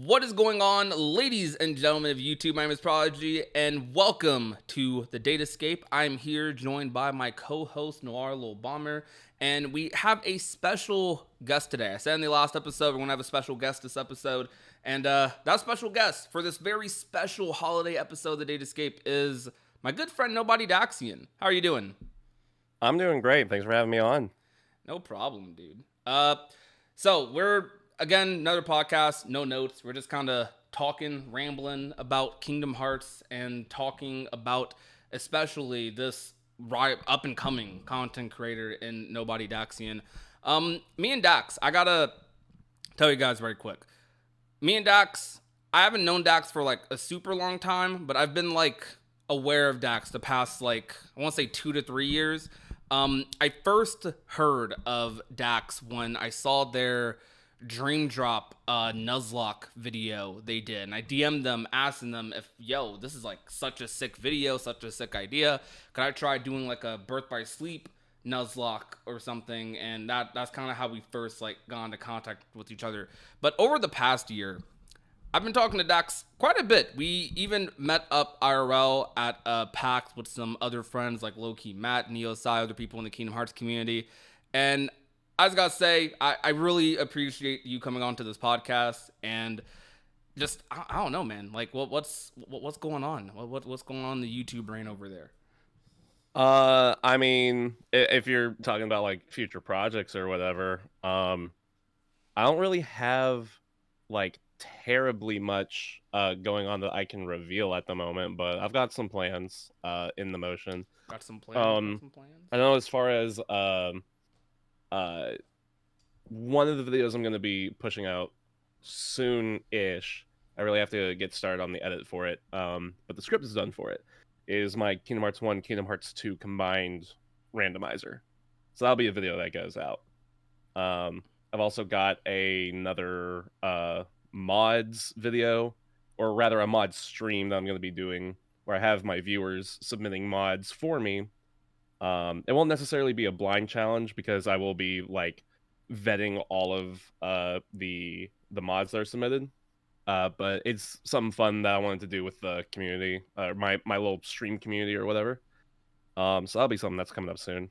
What is going on, ladies and gentlemen of YouTube? My name is Prodigy, and welcome to the Datascape. I'm here joined by my co-host, Noir Little Bomber, and we have a special guest today. I said in the last episode, we're going to have a special guest this episode, and that special guest for this very special holiday episode of the Datascape is my good friend, NobodyDaxian. How are you doing? I'm doing great. Thanks for having me on. No problem, dude. So we're again another podcast, no notes. We're just kind of talking, rambling about Kingdom Hearts and talking about especially this up and coming content creator in NobodyDaxian. Me and Dax, I gotta tell you guys very quick. Me and Dax, I haven't known Dax for like a super long time, but I've been like aware of Dax the past like I want to say 2 to 3 years. I first heard of Dax when I saw their Dream Drop Nuzlocke video they did, and I DM'd them asking them if, yo, this is like such a sick video, such a sick idea. Could I try doing like a Birth by Sleep Nuzlocke or something? And that's kind of how we first like got into contact with each other. But over the past year, I've been talking to Dax quite a bit. We even met up IRL at PAX with some other friends like Loki, Matt, Neo Sai, other people in the Kingdom Hearts community. And I just gotta say, I really appreciate you coming on to this podcast and just I don't know, man. Like what's going on? What's going on in the YouTube brain over there? I mean, if you're talking about like future projects or whatever, I don't really have like terribly much going on that I can reveal at the moment, but I've got some plans in the motion. Got some plans? I know as far as one of the videos I'm going to be pushing out soon-ish. I really have to get started on the edit for it, but the script is done for it. Is my Kingdom Hearts 1, Kingdom Hearts 2 combined randomizer. So that'll be a video that goes out. I've also got another mods video, or rather a mod stream that I'm going to be doing, where I have my viewers submitting mods for me. It won't necessarily be a blind challenge because I will be like vetting all of the mods that are submitted. But it's something fun that I wanted to do with the community, my little stream community or whatever. So that'll be something that's coming up soon.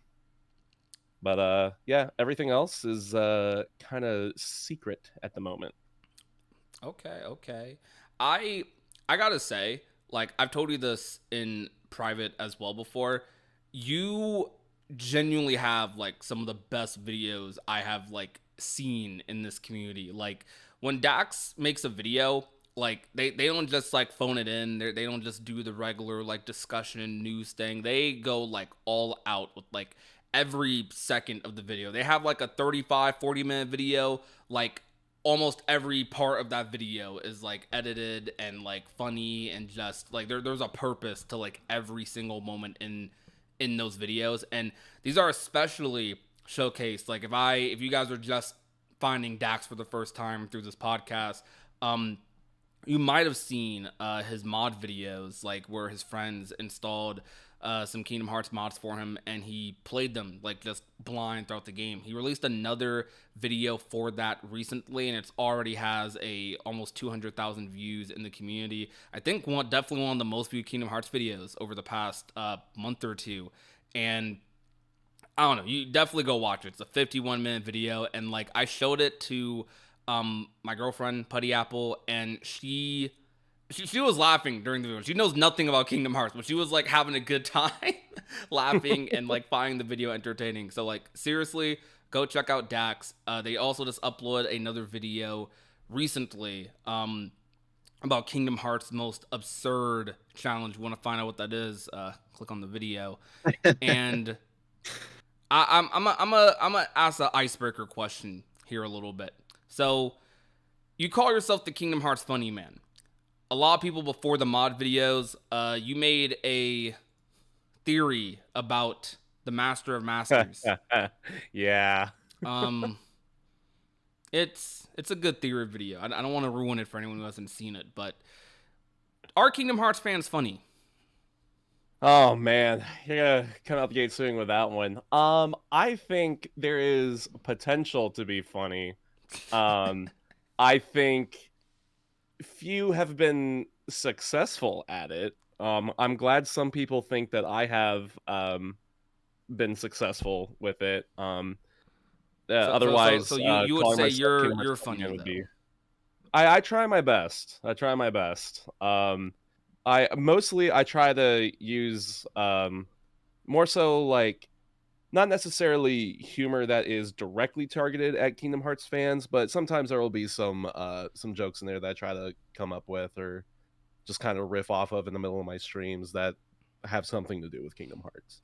But yeah, everything else is kind of secret at the moment. Okay. I gotta say, like I've told you this in private as well before. You genuinely have like some of the best videos I have like seen in this community. Like when Dax makes a video, like they don't just like phone it in. They don't just do the regular like discussion and news thing. They go like all out with like every second of the video. They have like a 35-40 minute video. Like almost every part of that video is like edited and like funny and just like there's a purpose to like every single moment in those videos. And these are especially showcased like if you guys are just finding Dax for the first time through this podcast, you might have seen his mod videos, like where his friends installed some Kingdom Hearts mods for him and he played them like just blind throughout the game. He released another video for that recently, and it's already has a almost 200,000 views in the community. I think definitely one of the most viewed Kingdom Hearts videos over the past month or two. And I don't know, you definitely go watch it. It's a 51-minute video, and like I showed it to my girlfriend Putty Apple, and she was laughing during the video. She knows nothing about Kingdom Hearts, but she was like having a good time laughing and like finding the video entertaining. So like seriously, go check out Dax. They also just uploaded another video recently about Kingdom Hearts' most absurd challenge. You want to find out what that is? Click on the video. And I'm gonna ask an icebreaker question here a little bit. So you call yourself the Kingdom Hearts funny man. A lot of people before the mod videos, you made a theory about the Master of Masters. Yeah. It's a good theory video. I don't want to ruin it for anyone who hasn't seen it, but are Kingdom Hearts fans funny? Oh man, you're gonna come out the gate swinging with that one. I think there is potential to be funny. I think few have been successful at it. I'm glad some people think that I have been successful with it. So Otherwise, you would calling say myself Kingdom Hearts you're fan funny would be. though. I try my best. I try my best. I mostly I try to use more so like not necessarily humor that is directly targeted at Kingdom Hearts fans, but sometimes there will be some jokes in there that I try to come up with or just kind of riff off of in the middle of my streams that have something to do with Kingdom Hearts.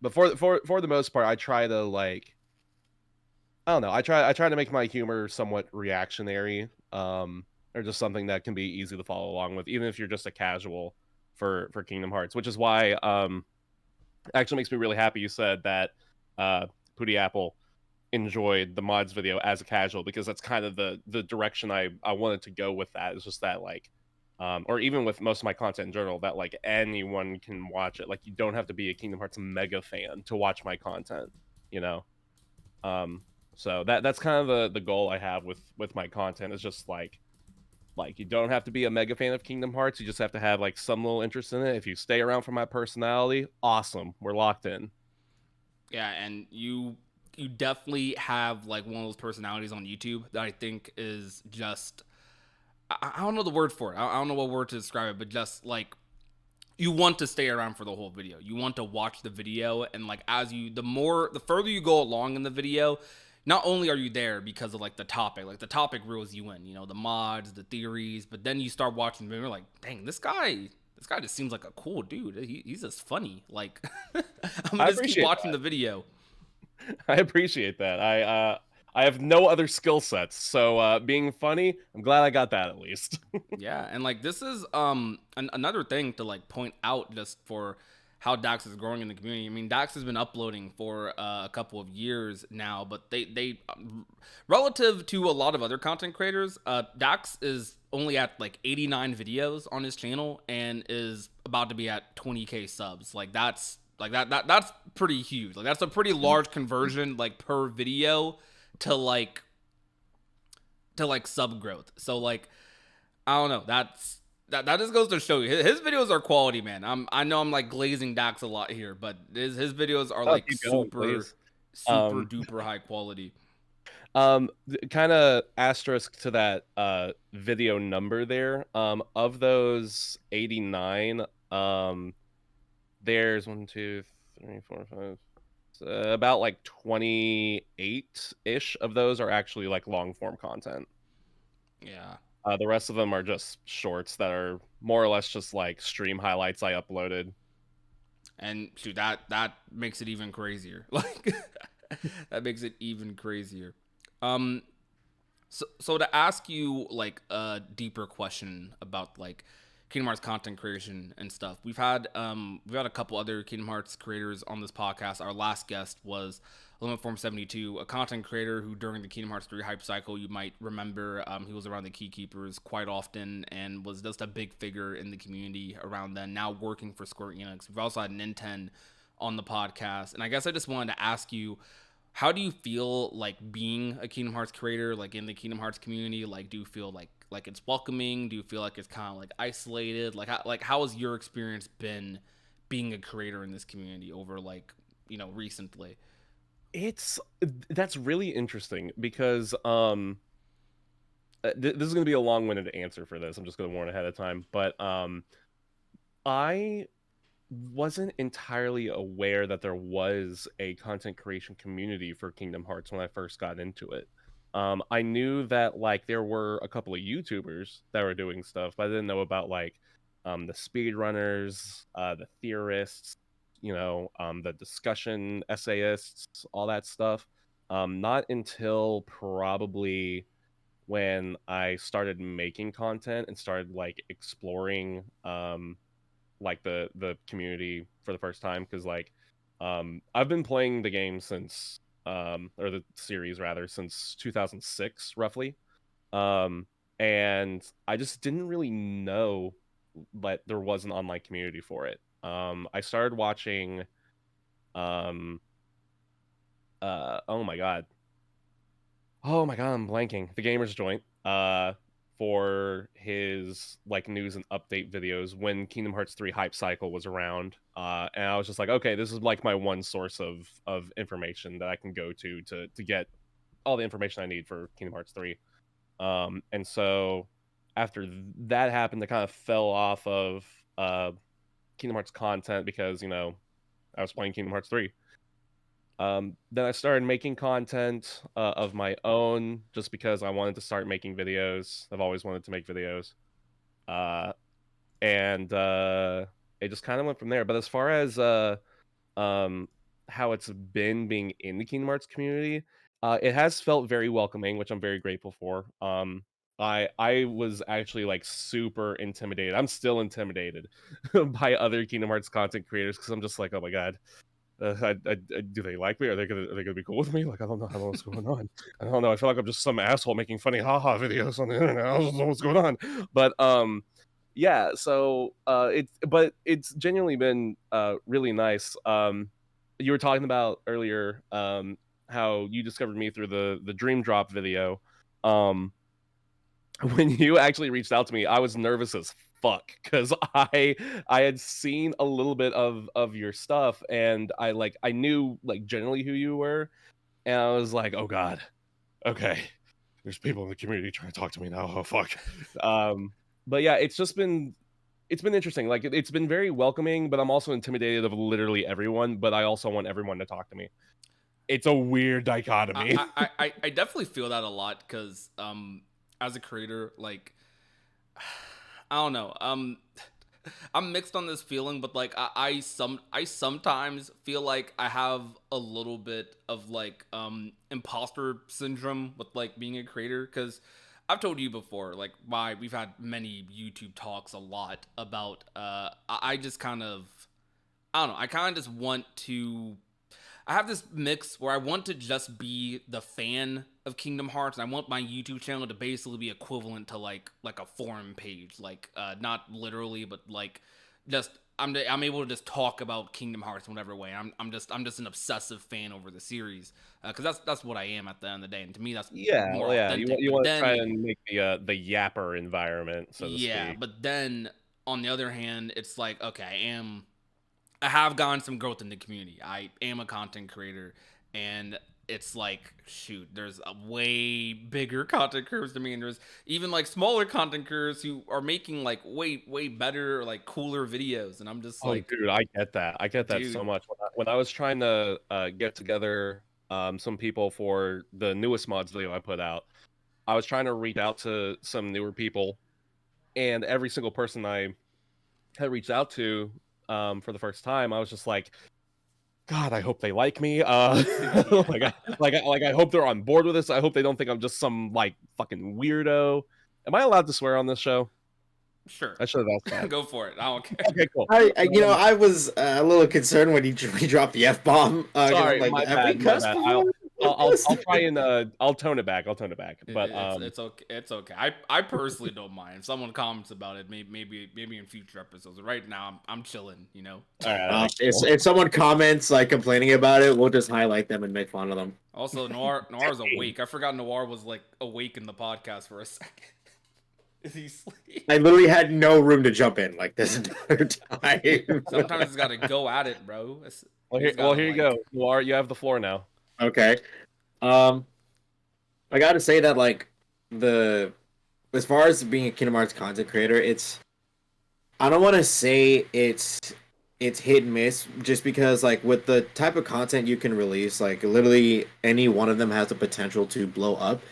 But for the most part, I try to like I don't know. I try to make my humor somewhat reactionary, or just something that can be easy to follow along with, even if you're just a casual for Kingdom Hearts. Which is why it actually makes me really happy you said that Pooty Apple enjoyed the mods video as a casual, because that's kind of the direction I wanted to go with that. It's just that like or even with most of my content in general, that like anyone can watch it. Like you don't have to be a Kingdom Hearts mega fan to watch my content, you know. Um, so that's kind of the goal I have with my content, is just like you don't have to be a mega fan of Kingdom Hearts. You just have to have like some little interest in it. If you stay around for my personality, awesome. We're locked in. Yeah, and you definitely have like one of those personalities on YouTube that I think is just I don't know the word for it. I don't know what word to describe it, but just like you want to stay around for the whole video. You want to watch the video, and like as you the further you go along in the video, not only are you there because of like the topic reels you in, you know, the mods, the theories, but then you start watching the video, you're like, dang, this guy just seems like a cool dude. He's just funny. Like I'm gonna I just keep appreciate watching the video. I appreciate that. I have no other skill sets, so being funny, I'm glad I got that at least. Yeah, and like this is another thing to like point out just for how Dax is growing in the community. I mean, Dax has been uploading for a couple of years now, but they relative to a lot of other content creators, Dax is only at like 89 videos on his channel and is about to be at 20k subs. Like that's pretty huge. Like that's a pretty large conversion like per video to like sub growth. So like I don't know. That just goes to show you his videos are quality, man. I know I'm like glazing Dax a lot here, but his videos are Oh, like keep going, please. super duper high quality. Kind of asterisk to that video number there. Of those 89, there's one, two, three, four, five. About like 28-ish of those are actually like long form content. Yeah. The rest of them are just shorts that are more or less just like stream highlights I uploaded. And shoot, that makes it even crazier. Like that makes it even crazier. Um so to ask you like a deeper question about like Kingdom Hearts content creation and stuff. We've had a couple other Kingdom Hearts creators on this podcast. Our last guest was Limit Form 72, a content creator who during the Kingdom Hearts 3 hype cycle, you might remember he was around the Keykeepers quite often and was just a big figure in the community around then, now working for Square Enix. We've also had Nintendo on the podcast. And I guess I just wanted to ask you, how do you feel like being a Kingdom Hearts creator, like in the Kingdom Hearts community? Like, do you feel like it's welcoming? Do you feel like it's kind of like isolated? Like how has your experience been being a creator in this community over like recently? It's That's really interesting because this is going to be a long-winded answer for this. I'm just going to warn ahead of time, but I wasn't entirely aware that there was a content creation community for Kingdom Hearts when I first got into it. I knew that like there were a couple of YouTubers that were doing stuff, but I didn't know about like the speedrunners, the theorists, the discussion essayists, all that stuff. Not until probably when I started making content and started like exploring like the community for the first time, because like I've been playing the game since or the series rather since 2006 roughly, um and I just didn't really know that there was an online community for it. I started watching um oh my god, I'm blanking, the gamers joint, for his like news and update videos when Kingdom Hearts 3 hype cycle was around. And I was just like, okay, this is like my one source of information that I can go to get all the information I need for Kingdom Hearts 3. And so after that happened, I kind of fell off of Kingdom Hearts content because, you know, I was playing Kingdom Hearts 3. Then I started making content of my own just because I wanted to start making videos. I've always wanted to make videos. And it just kind of went from there. But as far as how it's been being in the Kingdom Hearts community, it has felt very welcoming, which I'm very grateful for. I was actually like super intimidated. I'm still intimidated by other Kingdom Hearts content creators because I'm just like, oh my god, do they like me? Are they gonna be cool with me? Like, I don't know what's going on. I don't know. I feel like I'm just some asshole making funny haha videos on the internet. I don't know what's going on. But yeah. So it's genuinely been really nice. You were talking about earlier how you discovered me through the Dream Drop video. When you actually reached out to me, I was nervous as fuck because I had seen a little bit of your stuff, and I knew like generally who you were, and I was like, oh god, okay, there's people in the community trying to talk to me now. Oh fuck. But yeah, it's been interesting. Like it's been very welcoming, but I'm also intimidated of literally everyone. But I also want everyone to talk to me. It's a weird dichotomy. I definitely feel that a lot because as a creator, like I don't know, I'm mixed on this feeling, but like I sometimes feel like I have a little bit of like imposter syndrome with like being a creator because I've told you before, like we've had many YouTube talks a lot about I just kind of I don't know, I kind of just want to I have this mix where I want to just be the fan of Kingdom Hearts, and I want my YouTube channel to basically be equivalent to like a forum page, like not literally, but like just I'm able to just talk about Kingdom Hearts in whatever way. I'm just an obsessive fan over the series because that's what I am at the end of the day, and to me that's more authentic. You But want to then try and make the yapper environment, so to yeah, speak. but then on the other hand, it's like okay, I have gotten some growth in the community. I am a content creator, and it's like, shoot, there's a way bigger content creators to me, and there's even like smaller content creators who are making like way better, like cooler videos, and I'm just Oh, like, dude, I get that. I get that so dude, much. When I was trying to get together some people for the newest mods video I put out, I was trying to reach out to some newer people, and every single person I had reached out to for the first time, I was just like, God, I hope they like me. yeah, I hope they're on board with this. I hope they don't think I'm just some like fucking weirdo. Am I allowed to swear on this show? sure, I should have asked that. go for it. I don't care. Okay, cool. I was a little concerned when he dropped the F bomb. Sorry, I'm like, my have we bad, my cussed bad. before? I'll try and I'll tone it back. I'll tone it back. But It's okay. It's okay. I personally don't mind if someone comments about it. Maybe in future episodes. Right now, I'm chilling. You know. all right, If someone comments like complaining about it, we'll just highlight them and make fun of them. Also, Noir's awake. I forgot Noir was like awake in the podcast for a second. Is he asleep? I literally had no room to jump in like this entire time. Sometimes he's got to go at it, bro. Here you go. Noir, you have the floor now. Okay. I gotta say that like as far as being a Kingdom Hearts content creator, I don't want to say it's hit and miss just because like with the type of content you can release, like literally any one of them has the potential to blow up.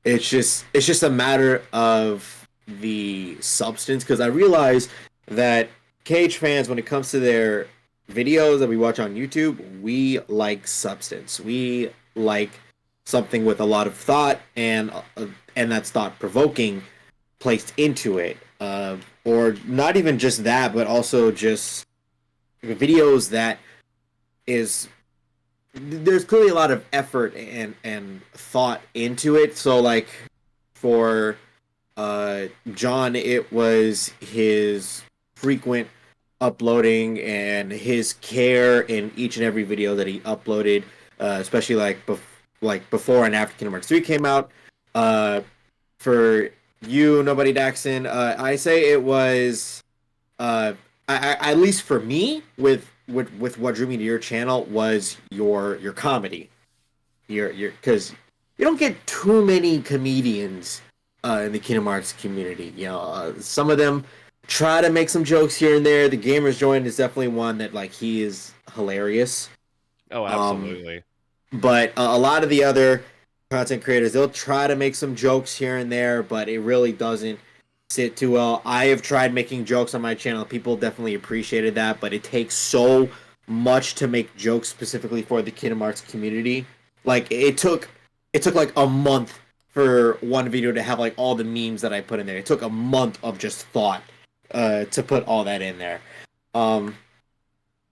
It's just a matter of the substance because I realize that Cage fans, when it comes to their videos that we watch on YouTube, we like substance. We like something with a lot of thought and that's thought provoking placed into it. Or not even just that, but also just videos that there's clearly a lot of effort and thought into it. So like for John, it was his frequent uploading and his care in each and every video that he uploaded, especially like before and after Kingdom Hearts 3 came out. For you, Nobody Daxian. I say it was, at least for me, with what drew me to your channel was your comedy. Your because you don't get too many comedians in the Kingdom Hearts community. Some of them try to make some jokes here and there. The Gamers Joint is definitely one that like he is hilarious. Oh, Um, absolutely. but a lot of the other content creators, they'll try to make some jokes here and there, but it really doesn't sit too well. I have tried making jokes on my channel. People definitely appreciated that, but it takes so much to make jokes specifically for the Kingdom Hearts community. Like it took like a month for one video to have like all the memes that I put in there. It took a month of just thought to put all that in there. Um,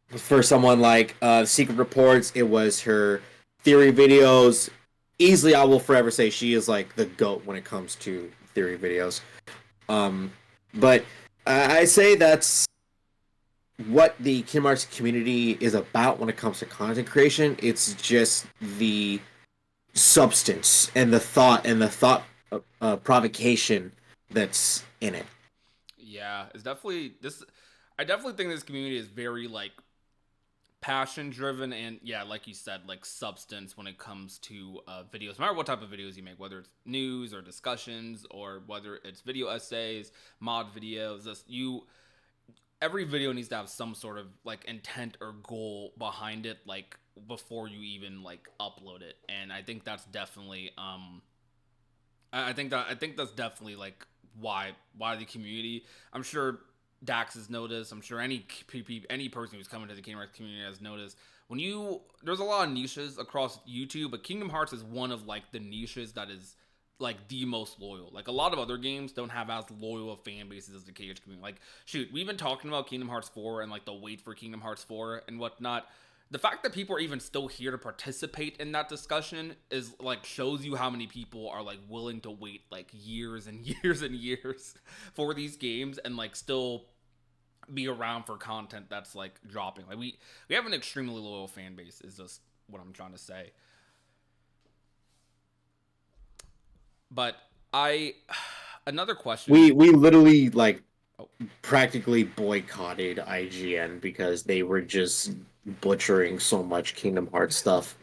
for someone like Secret Reports, it was her theory videos. Easily, I will forever say she is like the GOAT when it comes to theory videos. Um, but I say that's what the Kingdom Hearts community is about when it comes to content creation. It's just the substance and the thought provocation that's in it. Yeah, it's definitely this. I definitely think this community is very like passion driven and yeah, like you said, like substance when it comes to videos. No matter what type of videos you make, whether it's news or discussions or whether it's video essays, mod videos, this you every video needs to have some sort of like intent or goal behind it, like before you even like upload it. And I think that's definitely I think that's definitely like why the community. I'm sure Dax has noticed. I'm sure any person who's coming to the Kingdom Hearts community has noticed. When you there's a lot of niches across YouTube, but Kingdom Hearts is one of like the niches that is like the most loyal. Like a lot of other games don't have as loyal of fan bases as the KH community. Like shoot, we've been talking about Kingdom Hearts 4 and like the wait for Kingdom Hearts 4 and whatnot. The fact that people are even still here to participate in that discussion is like shows you how many people are like willing to wait like years and years and years for these games and like still be around for content that's like dropping. Like we have an extremely loyal fan base is just what I'm trying to say. But I another question. We literally like Oh, practically boycotted IGN because they were just butchering so much Kingdom Hearts stuff.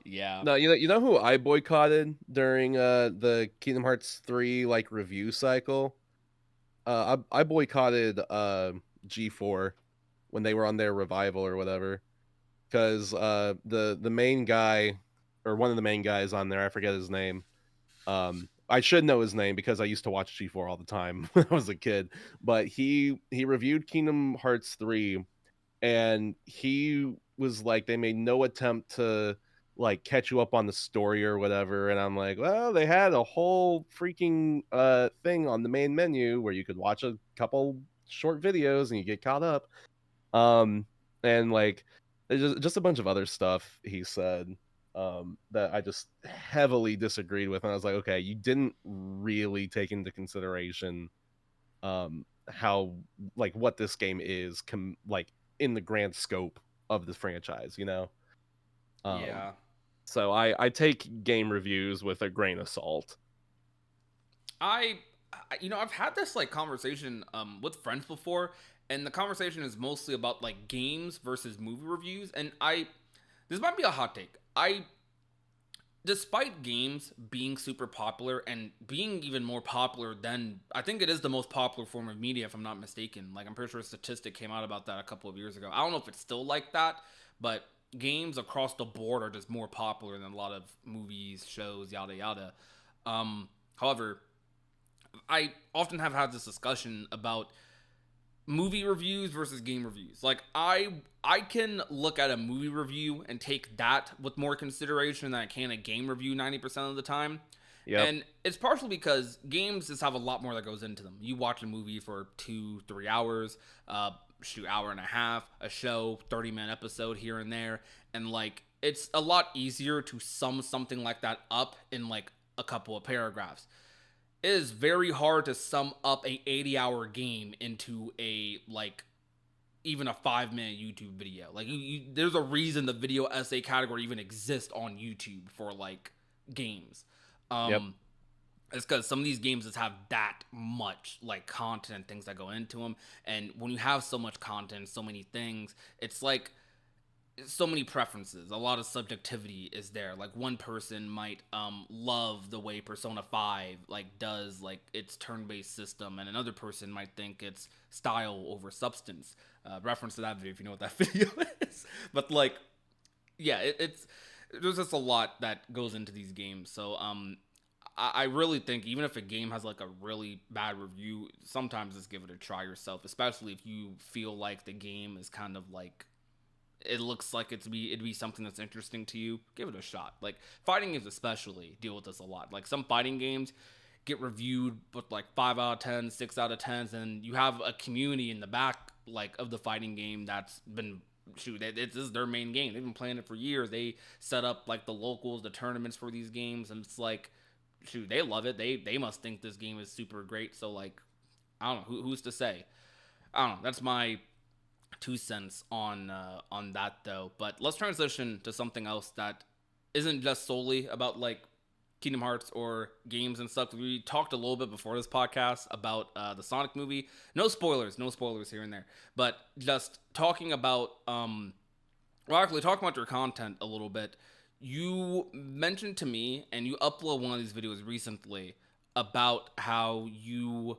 yeah. No, you know who I boycotted during the Kingdom Hearts 3 like review cycle? I boycotted G4 when they were on their revival or whatever, because the main guy or one of the main guys on there, I forget his name. I should know his name because I used to watch G4 all the time when I was a kid. But he reviewed Kingdom Hearts 3, and he was like, they made no attempt to like catch you up on the story or whatever. And I'm like, well, they had a whole freaking thing on the main menu where you could watch a couple short videos and you get caught up. And like there's just a bunch of other stuff he said that I just heavily disagreed with. And I was like, okay, you didn't really take into consideration how like what this game is like in the grand scope of the franchise, you know. Yeah. So I take game reviews with a grain of salt. I I've had this like conversation with friends before and the conversation is mostly about like games versus movie reviews and I this might be a hot take. I despite games being super popular and being even more popular than I think it is the most popular form of media if I'm not mistaken. Like I'm pretty sure a statistic came out about that a couple of years ago. I don't know if it's still like that, but games across the board are just more popular than a lot of movies, shows, yada yada. However, I often have had this discussion about movie reviews versus game reviews. Like I can look at a movie review and take that with more consideration than I can a game review 90% of the time. Yep. And it's partially because games just have a lot more that goes into them. You watch a movie for 2-3 hours, hour and a half, a show, 30-minute episode here and there, and like it's a lot easier to sum something like that up in like a couple of paragraphs. It is very hard to sum up a 80-hour game into a like even a 5-minute YouTube video. Like there's a reason the video essay category even exists on YouTube for like games. Yep. It's because some of these games just have that much like content, things that go into them, and when you have so much content, so many things, it's like so many preferences. A lot of subjectivity is there. Like one person might love the way Persona 5 like does like its turn-based system, and another person might think it's style over substance. Reference to that video if you know what that video is. But like, yeah, it's there's just a lot that goes into these games. So I really think even if a game has like a really bad review, sometimes just give it a try yourself, especially if you feel like the game is kind of like it looks like it'd be something that's interesting to you. Give it a shot. Like fighting games especially deal with this a lot. Like some fighting games get reviewed with like 5 out of 10, 6 out of 10s, and you have a community in the back like of the fighting game that's been this is their main game. They've been playing it for years. They set up like the locals, the tournaments for these games, and it's like they love it. They must think this game is super great. So like I don't know who's to say. I don't know. That's my 2 cents on that though. But let's transition to something else that isn't just solely about like Kingdom Hearts or games and stuff. We talked a little bit before this podcast about the Sonic movie. No spoilers here and there. But just talking about well, actually talking about your content a little bit. You mentioned to me, and you upload one of these videos recently about how you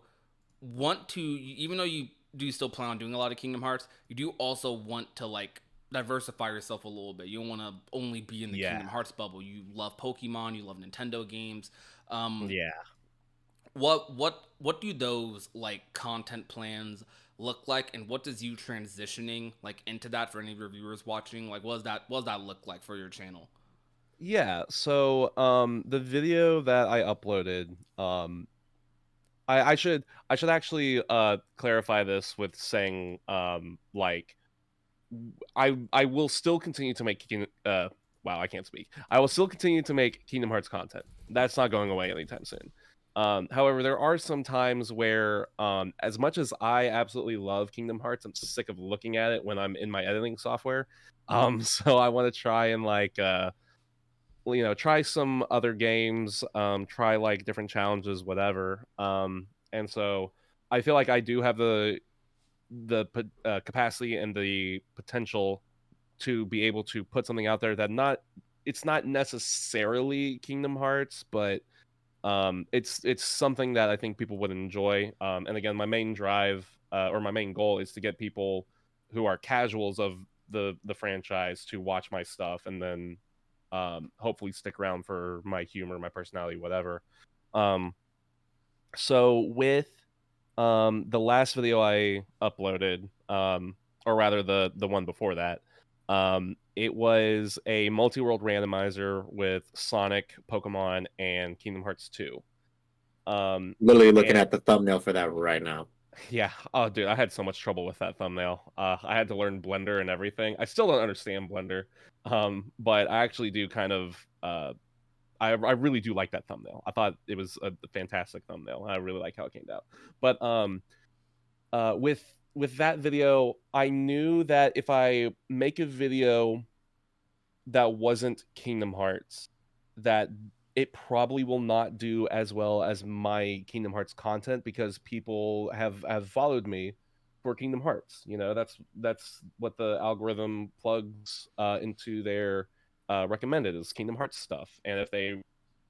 want to, even though you do still plan on doing a lot of Kingdom Hearts, you do also want to like diversify yourself a little bit. You don't want to only be in the Kingdom Hearts bubble. You love Pokemon, you love Nintendo games. Yeah. What do those like content plans look like, and what does you transitioning like into that for any of your viewers watching? Like, what does that look like for your channel? Yeah, so the video that I uploaded, I should actually clarify this with saying like I will still continue to make wow, I can't speak. I will still continue to make Kingdom Hearts content. That's not going away anytime soon. However, there are some times where, as much as I absolutely love Kingdom Hearts, I'm sick of looking at it when I'm in my editing software. So I want to try and like, try some other games, try like different challenges, whatever. And so I feel like I do have the capacity and the potential to be able to put something out there that it's not necessarily Kingdom Hearts, but it's something that I think people would enjoy. And again, my main drive or my main goal is to get people who are casuals of the franchise to watch my stuff, and then hopefully stick around for my humor, my personality, whatever. So with the last video I uploaded, or rather the one before that, it was a multi-world randomizer with Sonic, Pokemon, and Kingdom Hearts 2. Literally looking at the thumbnail for that right now. Yeah. Oh, dude, I had so much trouble with that thumbnail. I had to learn Blender and everything. I still don't understand Blender, but I actually do kind of. I really do like that thumbnail. I thought it was a fantastic thumbnail. I really like how it came out. But with that video, I knew that if I make a video that wasn't Kingdom Hearts, that it probably will not do as well as my Kingdom Hearts content, because people have followed me for Kingdom Hearts. That's what the algorithm plugs into their recommended is Kingdom Hearts stuff. And if they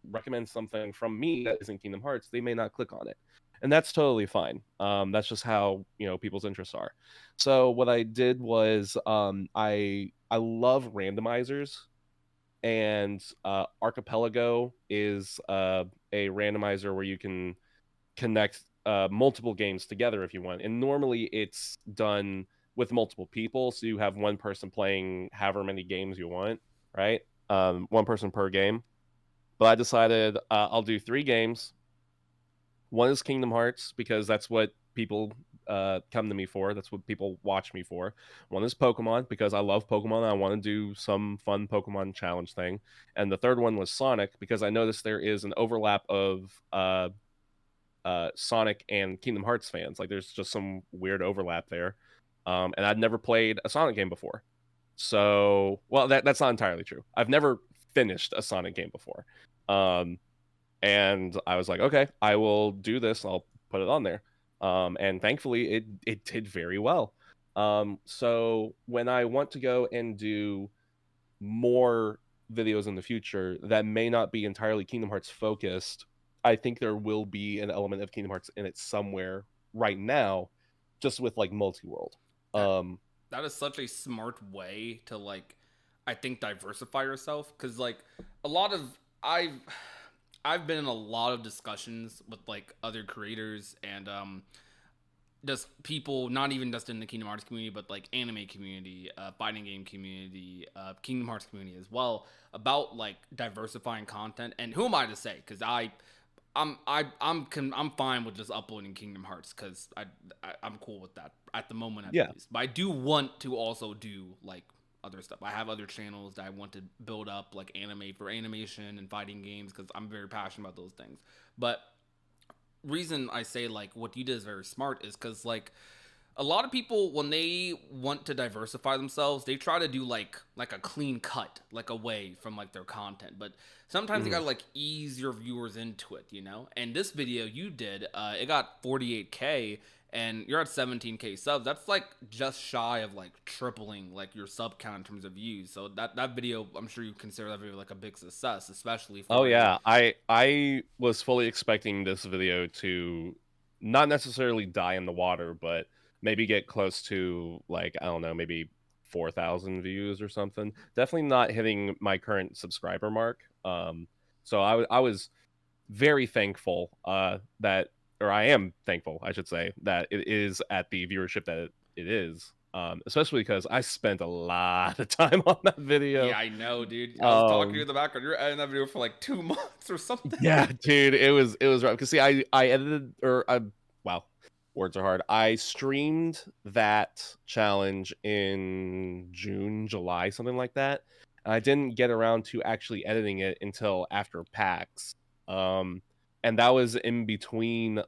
recommend something from me that isn't Kingdom Hearts, they may not click on it. And that's totally fine. That's just how people's interests are. So what I did was I love randomizers, and Archipelago is a randomizer where you can connect multiple games together if you want. And normally it's done with multiple people, so you have one person playing however many games you want, right? One person per game. But I decided I'll do 3 games. One is Kingdom Hearts, because that's what people come to me for. That's what people watch me for. One is Pokemon, because I love Pokemon and I want to do some fun Pokemon challenge thing. And the third one was Sonic, because I noticed there is an overlap of Sonic and Kingdom Hearts fans. Like, there's just some weird overlap there. And I'd never played a Sonic game before. So, well, that's not entirely true. I've never finished a Sonic game before. And I was like, okay, I will do this. I'll put it on there. And thankfully, it did very well. So when I want to go and do more videos in the future that may not be entirely Kingdom Hearts focused, I think there will be an element of Kingdom Hearts in it somewhere right now, just with like multi-world. That, that is such a smart way to like, I think, diversify yourself, because like a lot of I've been in a lot of discussions with like other creators and just people, not even just in the Kingdom Hearts community, but like anime community, fighting game community, Kingdom Hearts community as well, about like diversifying content. And who am I to say? Because I'm fine with just uploading Kingdom Hearts, because I'm cool with that at the moment at Yeah. least. But I do want to also do like other stuff. I have other channels that I want to build up, like anime for animation and fighting games, because I'm very passionate about those things. But reason I say like what you did is very smart is because like a lot of people, when they want to diversify themselves, they try to do like a clean cut, like away from like their content. But sometimes you gotta like ease your viewers into it, you know. And this video you did, it got 48K, and you're at 17K subs. That's like just shy of like tripling like your sub count in terms of views. So that video, I'm sure you consider that video like a big success, especially for Oh yeah, I was fully expecting this video to not necessarily die in the water, but maybe get close to like, I don't know, maybe 4,000 views or something. Definitely not hitting my current subscriber mark. So I was very thankful that, or I am thankful, I should say, that it is at the viewership that it is. Especially because I spent a lot of time on that video. Yeah, I know, dude. I was talking to you in the background. You're editing that video for like 2 months or something. Yeah, dude, it was rough. Because see, I edited, or I, wow, words are hard. I streamed that challenge in June, July, something like that. And I didn't get around to actually editing it until after PAX. And that was in between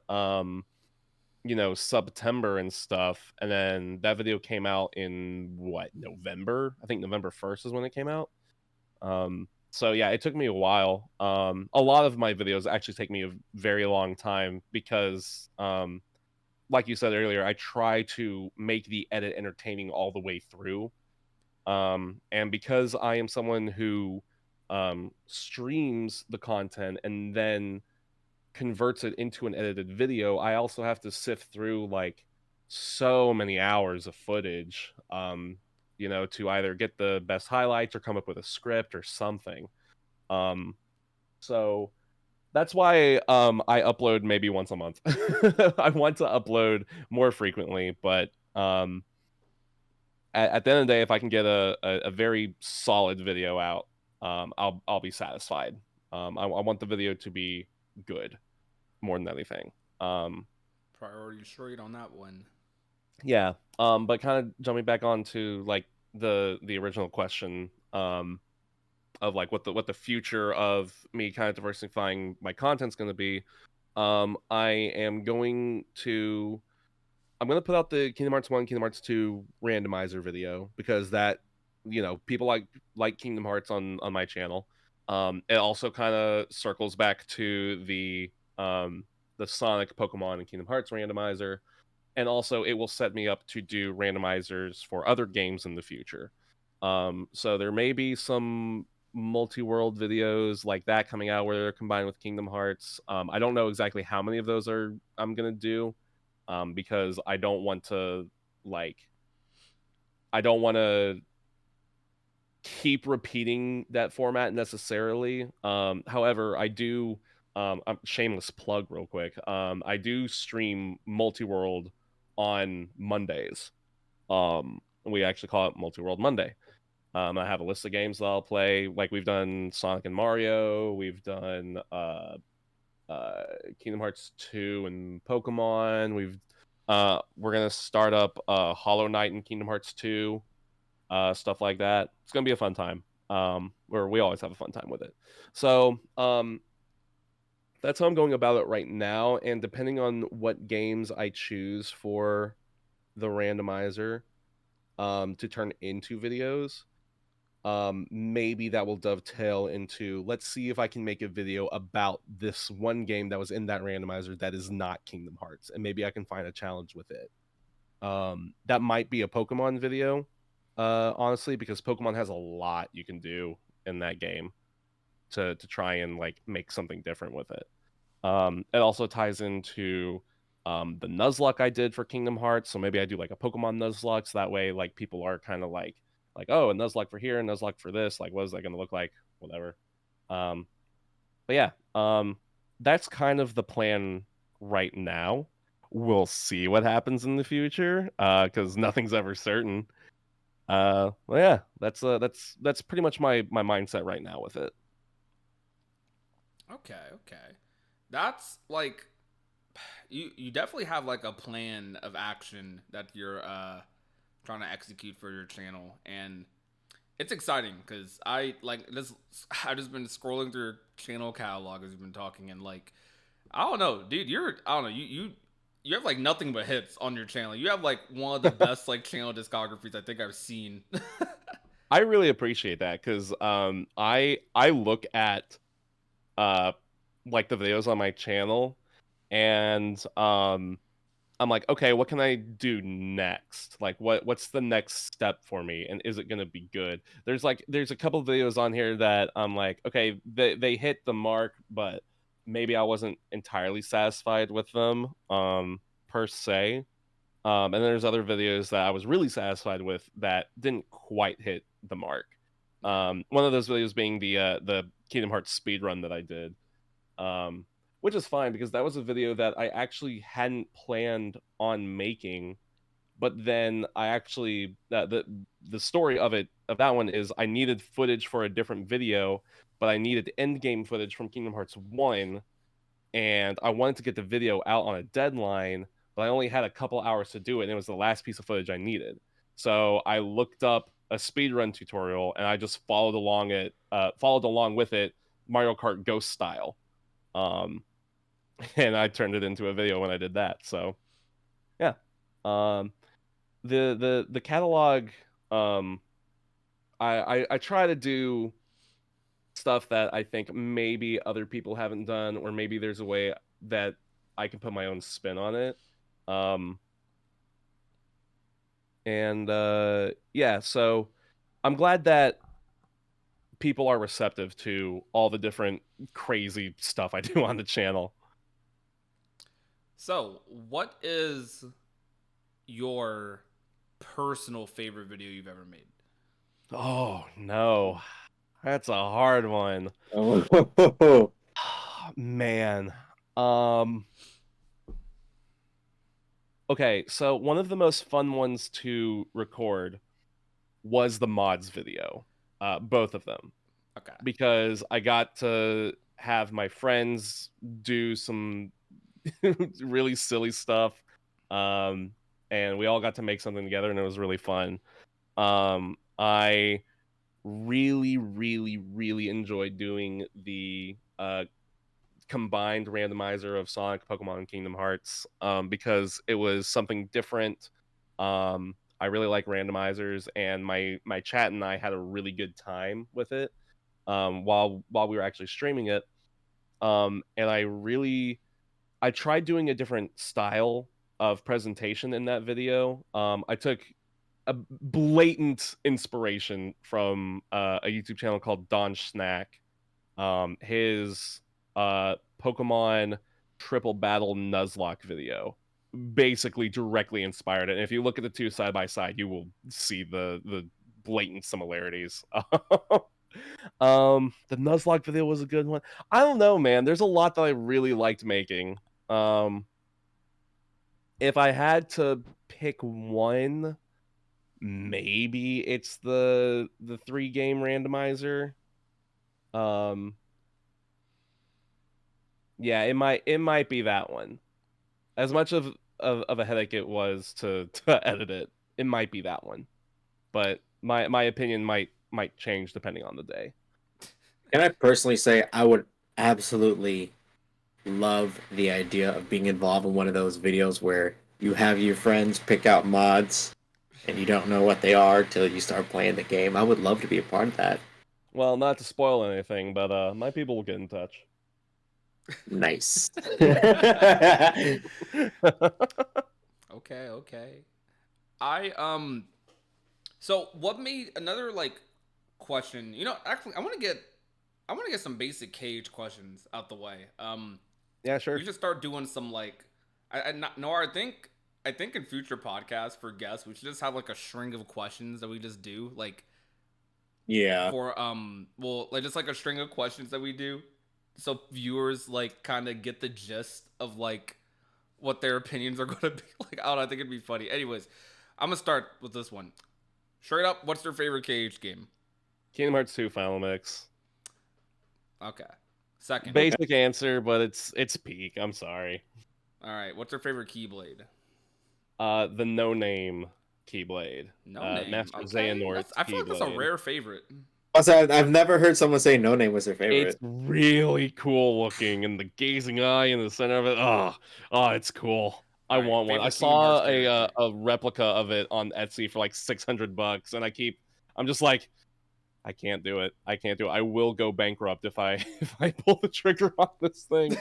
September and stuff. And then that video came out in what, November? I think November 1st is when it came out. So yeah, it took me a while. A lot of my videos actually take me a very long time because, like you said earlier, I try to make the edit entertaining all the way through. And because I am someone who streams the content and then converts it into an edited video, I also have to sift through like so many hours of footage, to either get the best highlights or come up with a script or something. So that's why I upload maybe once a month. I want to upload more frequently, but at the end of the day, if I can get a very solid video out, I'll be satisfied. I want the video to be good more than anything. Priority straight on that one. Yeah. But kind of jumping back onto like the original question, of like what the future of me kind of diversifying my content's going to be. I'm going to put out the Kingdom Hearts 1, Kingdom Hearts 2 randomizer video, because that, people like Kingdom Hearts on my channel. It also kind of circles back to the Sonic, Pokemon, and Kingdom Hearts randomizer. And also it will set me up to do randomizers for other games in the future. So there may be some multi-world videos like that coming out where they're combined with Kingdom Hearts. I don't know exactly how many of those I'm gonna do, because I don't want to keep repeating that format necessarily. However, I do. Shameless plug, real quick. I do stream multi-world on Mondays. We actually call it Multi-World Monday. I have a list of games that I'll play. Like we've done Sonic and Mario. We've done Kingdom Hearts 2 and Pokemon. We're gonna start up Hollow Knight and Kingdom Hearts 2, stuff like that. It's gonna be a fun time. Where we always have a fun time with it. So that's how I'm going about it right now. And depending on what games I choose for the randomizer to turn into videos, maybe that will dovetail into, let's see if I can make a video about this one game that was in that randomizer that is not Kingdom Hearts, and maybe I can find a challenge with it. That might be a Pokemon video, honestly, because Pokemon has a lot you can do in that game to try and like make something different with it. It also ties into the Nuzlocke I did for Kingdom Hearts, so maybe I do like a Pokemon Nuzlocke, so that way like people are kind of like, oh, a Nuzlocke for here, a Nuzlocke for this, like what is that going to look like, whatever. But yeah, that's kind of the plan right now. We'll see what happens in the future, because nothing's ever certain. Well, yeah, that's pretty much my mindset right now with it. Okay, okay. That's like you definitely have like a plan of action that you're trying to execute for your channel, and it's exciting because I just been scrolling through your channel catalog as you've been talking, and like I don't know, dude, I don't know, you have like nothing but hits on your channel. You have like one of the best like channel discographies I think I've seen. I really appreciate that, because I look at like the videos on my channel, and I'm like, okay, what can I do next? Like what's the next step for me, and is it going to be good? There's a couple of videos on here that I'm like, okay, they hit the mark, but maybe I wasn't entirely satisfied with them per se. And there's other videos that I was really satisfied with that didn't quite hit the mark. One of those videos being the Kingdom Hearts speed run that I did, which is fine because that was a video that I actually hadn't planned on making. But then I actually the story of that one is I needed footage for a different video, but I needed end game footage from Kingdom Hearts 1, and I wanted to get the video out on a deadline, but I only had a couple hours to do it, and it was the last piece of footage I needed. So I looked up a speedrun tutorial, and I just followed along with it, Mario Kart Ghost style. And I turned it into a video when I did that. So yeah. The catalog, I try to do stuff that I think maybe other people haven't done, or maybe there's a way that I can put my own spin on it. Yeah, so I'm glad that people are receptive to all the different crazy stuff I do on the channel. So, what is your personal favorite video you've ever made? Oh, no. That's a hard one. Oh, Man. Okay, so one of the most fun ones to record was the mods video. Both of them. Okay. Because I got to have my friends do some really silly stuff. And we all got to make something together, and it was really fun. I really, really, really enjoyed doing the combined randomizer of Sonic, Pokemon, and Kingdom Hearts, because it was something different. I really like randomizers, and my chat and I had a really good time with it while we were actually streaming it. And I tried doing a different style of presentation in that video. I took a blatant inspiration from a YouTube channel called Don Snack. His Pokemon Triple Battle Nuzlocke video basically directly inspired it. And if you look at the two side by side, you will see the blatant similarities. The Nuzlocke video was a good one. I don't know, man. There's a lot that I really liked making. If I had to pick one, maybe it's the 3-game randomizer. Yeah, it might be that one. As much of a headache it was to edit it, it might be that one. But my opinion might change depending on the day. can I personally say I would absolutely love the idea of being involved in one of those videos where you have your friends pick out mods and you don't know what they are till you start playing the game. I would love to be a part of that. Well, not to spoil anything, but my people will get in touch. Nice. Okay. I So what made another like question? You know, actually, I want to get some basic cage questions out the way. Yeah, sure. We should start doing some like I not no I think in future podcasts for guests we should just have like a string of questions that we just do like Yeah. for well like just like a string of questions that we do so viewers like kind of get the gist of like what their opinions are going to be like. I don't know, I think it'd be funny. Anyways, I'm gonna start with this one. Straight up, what's your favorite KH game? Kingdom Hearts 2 Final Mix. Okay. Second. Basic answer, but it's peak. I'm sorry. All right. What's your favorite Keyblade? The No Name Keyblade. No name. Master Okay. Xehanort's I feel like that's a Keyblade. rare favorite. Also, I've never heard someone say No Name was their favorite. It's really cool looking, and the gazing eye in the center of it. Oh, it's cool. I All right, want one. I favorite Kingdom Hearts saw character. a replica of it on Etsy for like $600, and I'm just like, I can't do it. I can't do it. I will go bankrupt if I if I pull the trigger on this thing.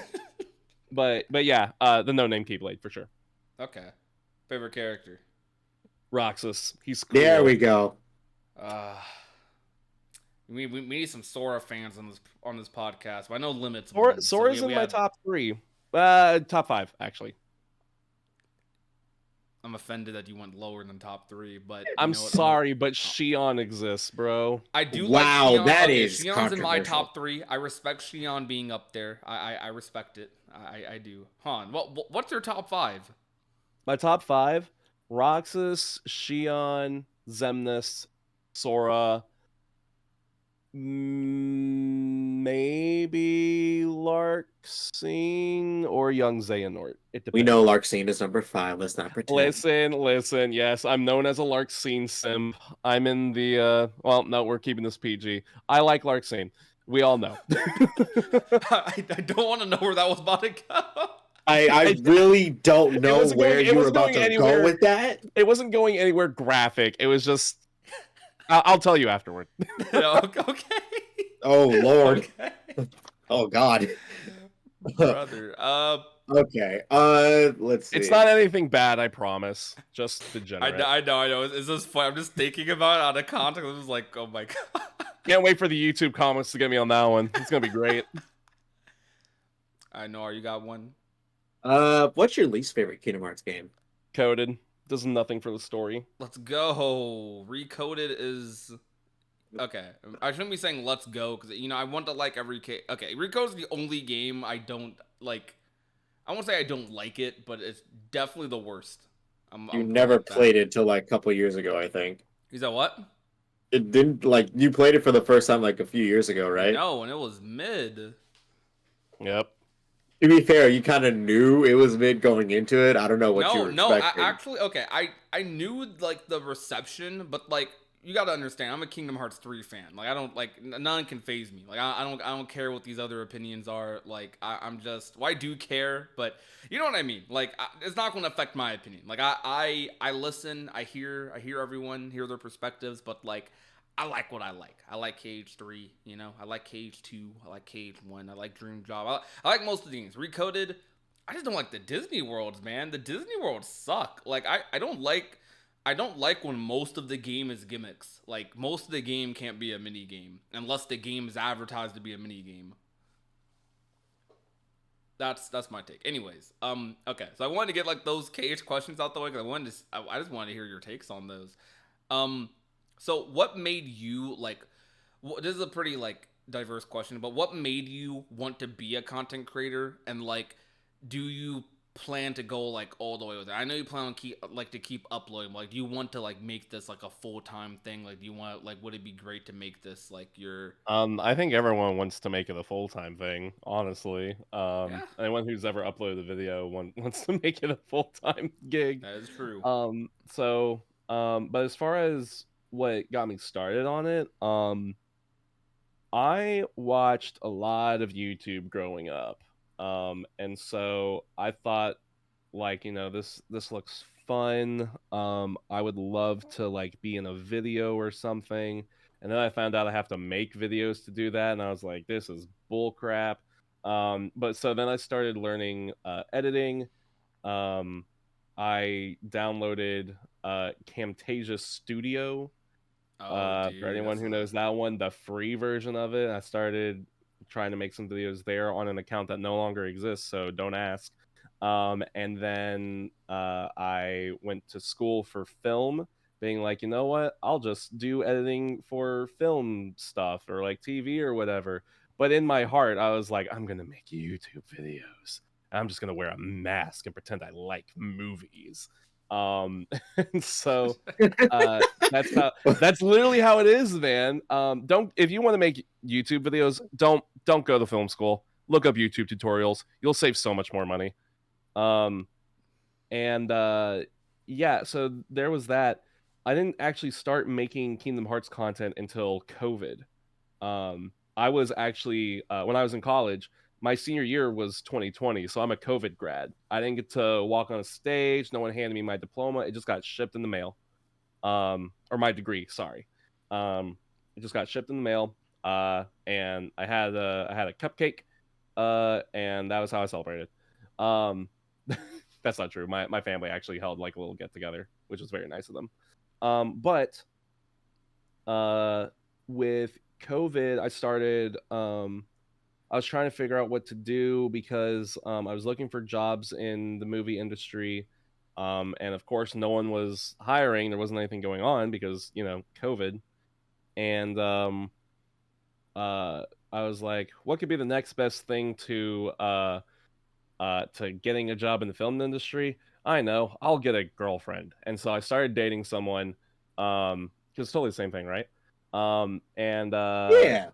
but yeah, the No Name Keyblade for sure. Okay. Favorite character. Roxas, he's cool. There we go. We need some Sora fans on this podcast. But I know limits. Sora's in my top 3. Top 5 actually. I'm offended that you went lower than top 3, but I'm sorry, but Xion exists, bro. I do. Wow, like Xion. that Okay, is Xion's in my controversial. top 3. I respect Xion being up there. I respect it. I do. Han, what's your top 5? My top 5: Roxas, Xion, Xemnas, Sora, maybe Larxene or young Xehanort. It depends. We know Larxene is number 5. Let's not pretend. Listen. Yes, I'm known as a Larxene simp. I'm in the well, no, we're keeping this PG. I like Larxene. We all know. I don't want to know where that was about to go. I really don't know wasn't where going- it you were wasn't about going to anywhere. go with that. It wasn't going anywhere graphic. It was just. I'll tell you afterward. Okay. Oh Lord. Okay. Oh God. Brother. Okay. Let's see. It's not anything bad, I promise. Just degenerate. I know. It's just fun. I'm just thinking about it out of context. I'm just like, oh my god. Can't wait for the YouTube comments to get me on that one. It's gonna be great. I know. You got one? What's your least favorite Kingdom Hearts game? Coded. Does nothing for the story. Let's go. Recoded is okay. I shouldn't be saying let's go because I want to like every okay. Recoded is the only game I don't like. I won't say I don't like it, but it's definitely the worst. You never played it till like a couple years ago, I think. Is that what? It didn't like you played it for the first time like a few years ago, right? No, and it was mid. Yep. To be fair, you kind of knew it was mid going into it. I don't know what you were No. expecting. Actually, okay. I knew like the reception, but like you got to understand, I'm a Kingdom Hearts 3 fan. Like I don't like none can phase me. Like I don't care what these other opinions are. Like I'm just I do care, but you know what I mean. Like it's not going to affect my opinion. Like I listen, I hear everyone, hear their perspectives, but like I like what I like. I like Cage 3, I like Cage 2, I like Cage 1, I like Dream Job. I like most of the games. Recoded, I just don't like the Disney worlds, man. The Disney worlds suck. Like I don't like when most of the game is gimmicks. Like most of the game can't be a mini game unless the game is advertised to be a mini game. That's my take. Anyways, okay. So I wanted to get like those KH questions out the way because I just wanted to hear your takes on those. So what made you like? This is a pretty like diverse question, but what made you want to be a content creator? And like, do you plan to go like all the way with it? I know you plan on keep uploading. Like, do you want to like make this like a full-time thing? Like, do you want like would it be great to make this like your? I think everyone wants to make it a full-time thing. Honestly, Yeah. anyone who's ever uploaded a video wants to make it a full-time gig. That is true. But as far as what got me started on it, I watched a lot of YouTube growing up. And so I thought like, this looks fun. I would love to like be in a video or something. And then I found out I have to make videos to do that, and I was like, this is bull crap. But so then I started learning editing. Um, I downloaded Camtasia Studio. Oh, For dude, anyone that's who knows that one, the free version of it. I started trying to make some videos there on an account that no longer exists, so don't ask. And then I went to school for film, being like, you know what, I'll just do editing for film stuff or like TV or whatever. But in my heart, I was like, I'm gonna make YouTube videos. I'm just gonna wear a mask and pretend I like movies. And so that's literally how it is, man. Don't If you want to make YouTube videos, don't go to film school. Look up YouTube tutorials. You'll save so much more money. Um, and yeah, so there was that. I didn't actually start making Kingdom Hearts content until COVID. I was actually when I was in college, my senior year was 2020, so I'm a COVID grad. I didn't get to walk on a stage. No one handed me my diploma. It just got shipped in the mail. Or my degree, sorry. It just got shipped in the mail. And I had a cupcake. And that was how I celebrated. That's not true. My family actually held like a little get together, which was very nice of them. But with COVID, I was trying to figure out what to do because I was looking for jobs in the movie industry. And of course, no one was hiring. There wasn't anything going on because, COVID. And I was like, what could be the next best thing to getting a job in the film industry? I know, I'll get a girlfriend. And so I started dating someone, because it's totally the same thing, right? And Yeah.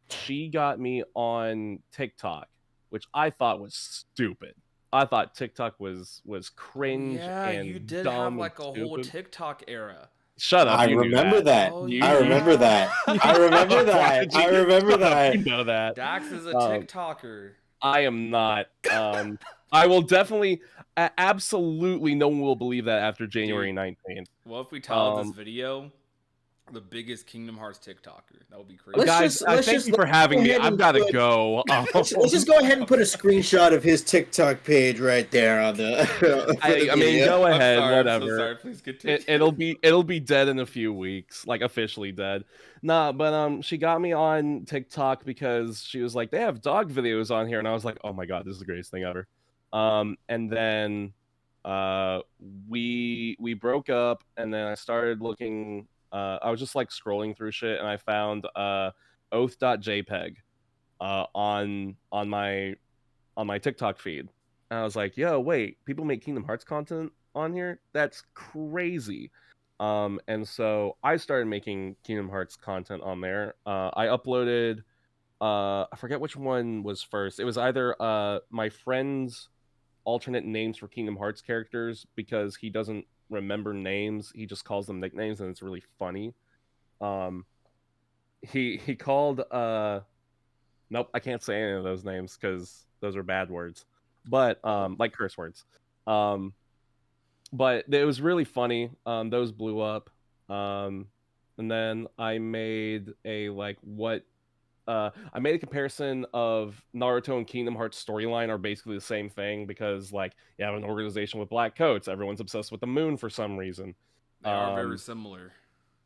she got me on TikTok, which I thought was stupid. I thought TikTok was cringe yeah, and you did dumb have like and a whole stupid. TikTok era. Shut up! I You knew remember that. Oh, You- I you- remember that. I remember that. I remember Shut up, that. You know that. Dax is a Um, TikToker. I am not. I will definitely, absolutely, no one will believe that after January 19th. What if we titled this Um, video "The Biggest Kingdom Hearts TikToker"? That would be Let's crazy. Guys, thank you for having me. I've got to go. Let's just go ahead and put a screenshot of his TikTok page right there on the. I mean, go I'm ahead, sorry, whatever. I'm so sorry. Please continue. It'll be dead in a few weeks, like officially dead. Nah, but she got me on TikTok because she was like, they have dog videos on here, and I was like, oh my god, this is the greatest thing ever. And then we broke up, and then I started looking. I was just like scrolling through shit, and I found oath.jpg on my TikTok feed. And I was like, yo, wait, people make Kingdom Hearts content on here? That's crazy. And so I started making Kingdom Hearts content on there. I uploaded I forget which one was first. It was either my friend's alternate names for Kingdom Hearts characters, because he doesn't remember names. He just calls them nicknames, and it's really funny. He called nope, I can't say any of those names because those are bad words. But like curse words. But it was really funny. Those blew up. And then I made a I made a comparison of Naruto and Kingdom Hearts storyline are basically the same thing, because like you have an organization with black coats, everyone's obsessed with the moon for some reason. They are very similar.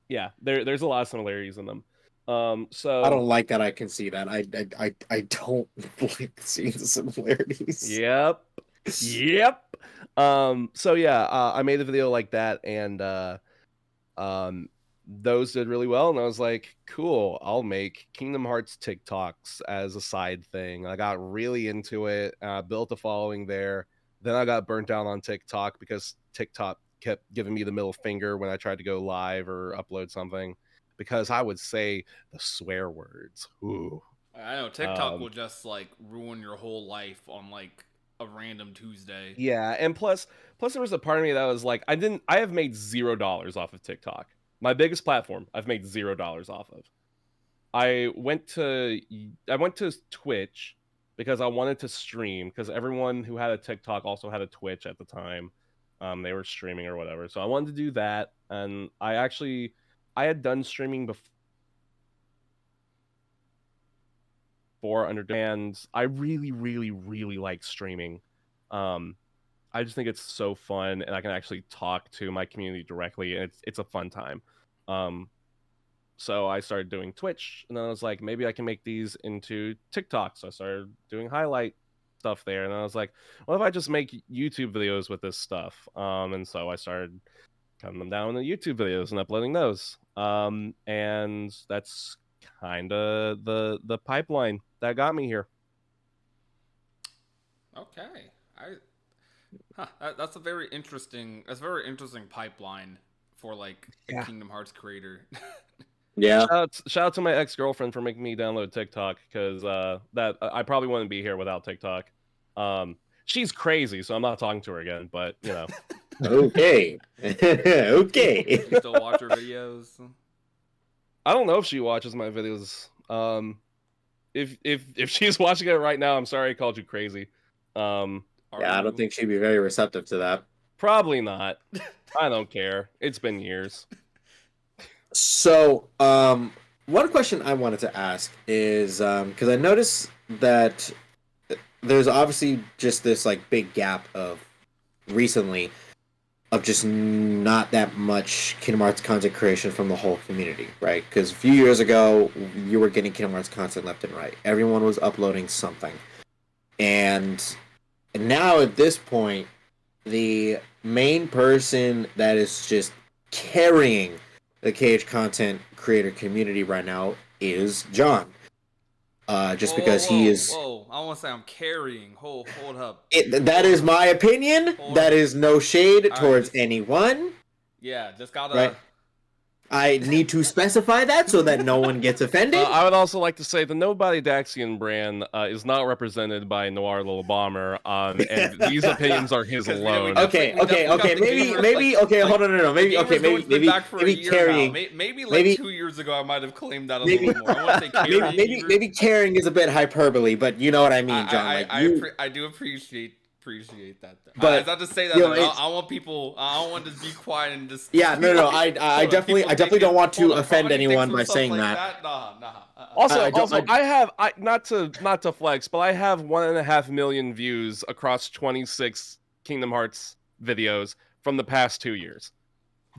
Yeah, there's a lot of similarities in them. So I don't like that. I can see that. I don't like seeing the similarities. Yep. So yeah, I made a video like that, and those did really well, and I was like, cool, I'll make Kingdom Hearts TikToks as a side thing. I got really into it, built a following there. Then I got burnt down on TikTok because TikTok kept giving me the middle finger when I tried to go live or upload something, because I would say the swear words. Ooh. I know TikTok will just like ruin your whole life on like a random Tuesday. Yeah, and plus there was a part of me that was like, I have made $0 off of TikTok. My biggest platform, I've made $0 off of. I went to Twitch because I wanted to stream, because everyone who had a TikTok also had a Twitch at the time. They were streaming or whatever. So I wanted to do that, and I had done streaming before and I really, really, really like streaming. I just think it's so fun, and I can actually talk to my community directly, and it's a fun time. So I started doing Twitch, and then I was like, maybe I can make these into TikTok. So I started doing highlight stuff there, and then I was like, what if I just make YouTube videos with this stuff? And so I started cutting them down into YouTube videos and uploading those. And that's kind of the pipeline that got me here. Okay, that's a very interesting pipeline for like a Kingdom Hearts creator. Yeah. Shout out to my ex-girlfriend for making me download TikTok, because that I probably wouldn't be here without TikTok. She's crazy, so I'm not talking to her again. But you know, Okay. Okay. You still watch her videos? I don't know if she watches my videos. If she's watching it right now, I'm sorry I called you crazy. Yeah, I don't think she'd be very receptive to that. Probably not. I don't care. It's been years. So, one question I wanted to ask is, because I noticed that there's obviously just this like big gap of recently of just not that much Kingdom Hearts content creation from the whole community, right? Because a few years ago, you were getting Kingdom Hearts content left and right. Everyone was uploading something, and now at this point, the main person that is just carrying the KH content creator community right now is John. Just because he is. Whoa! I want to say I'm carrying. Hold up. That is my opinion. That is no shade towards just, anyone. Yeah, just gotta. Right. I need to specify that so that no one gets offended. I would also like to say the NobodyDaxian brand is not represented by Noir Little Bomber, and these opinions are his alone. Okay. Maybe. Okay, hold on, no. Maybe carrying. Maybe 2 years ago I might have claimed that a little more. I want to say carrying. Maybe carrying is a bit hyperbole, but you know what I mean, John. I do appreciate that. But not to say that. I want people. I don't want to be quiet and just. Yeah, no. I definitely don't want to offend anyone by saying that. Nah. Also, I have not to flex, but I have 1.5 million views across 26 Kingdom Hearts videos from the past 2 years.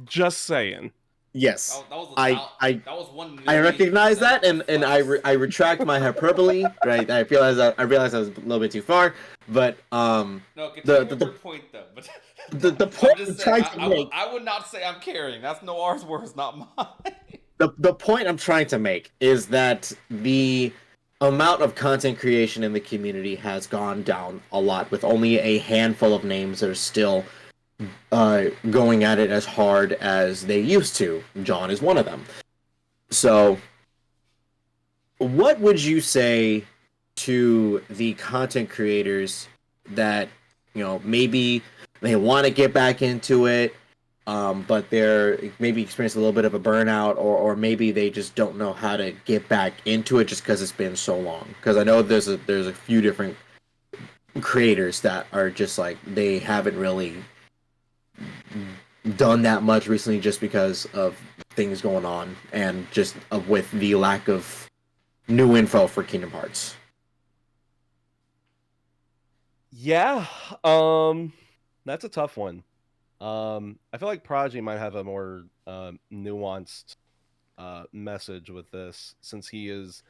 Just saying. Yes, that was 1 million. I recognize that, and I retract my hyperbole. Right, I realize I was a little bit too far, but the point though. But the point I'm trying to make. I would not say I'm carrying. That's Noir's words, not mine. The point I'm trying to make is that the amount of content creation in the community has gone down a lot, with only a handful of names that are still going at it as hard as they used to. John is one of them. So, what would you say to the content creators that, maybe they want to get back into it, but they're maybe experiencing a little bit of a burnout, or maybe they just don't know how to get back into it just because it's been so long? Because I know there's a few different creators that are just like, they haven't really done that much recently just because of things going on and just with the lack of new info for Kingdom Hearts. Yeah, that's a tough one. I feel like Prodigy might have a more nuanced message with this, since he is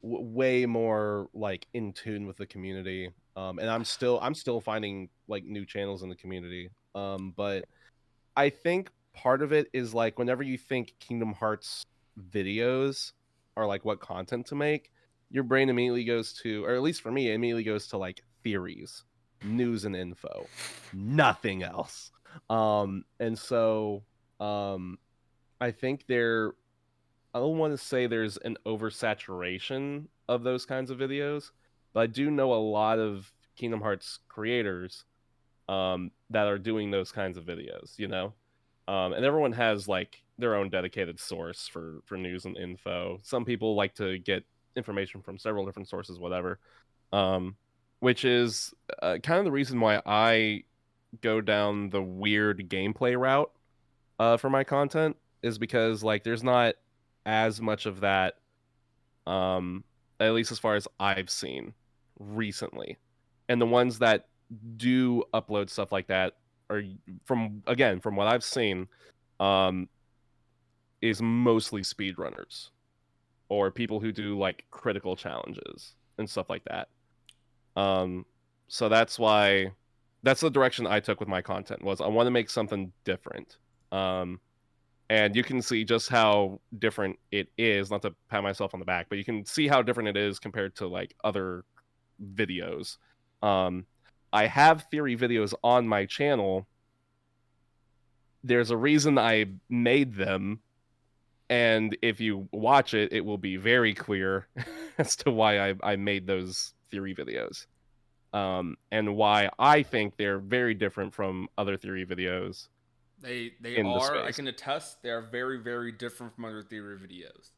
way more like in tune with the community. And I'm still finding like new channels in the community. But I think part of it is like, whenever you think Kingdom Hearts videos are like what content to make, your brain immediately goes to, or at least for me, it immediately goes to like theories, news and info, nothing else. And so I think I don't want to say there's an oversaturation of those kinds of videos, but I do know a lot of Kingdom Hearts creators that are doing those kinds of videos, and everyone has like their own dedicated source for news and info. Some people like to get information from several different sources, whatever. which is kind of the reason why I go down the weird gameplay route for my content, is because like there's not as much of that, at least as far as I've seen recently, and the ones that do upload stuff like that are, from what I've seen, um, is mostly speedrunners or people who do like critical challenges and stuff like that. So that's the direction I took with my content, was I want to make something different. And you can see just how different it is, not to pat myself on the back, but you can see how different it is compared to like other videos. I have theory videos on my channel. There's a reason I made them, and if you watch it, it will be very clear as to why I made those theory videos. And why I think they're very different from other theory videos. They in the are. I space. can attest. They are very, very different from other theory videos.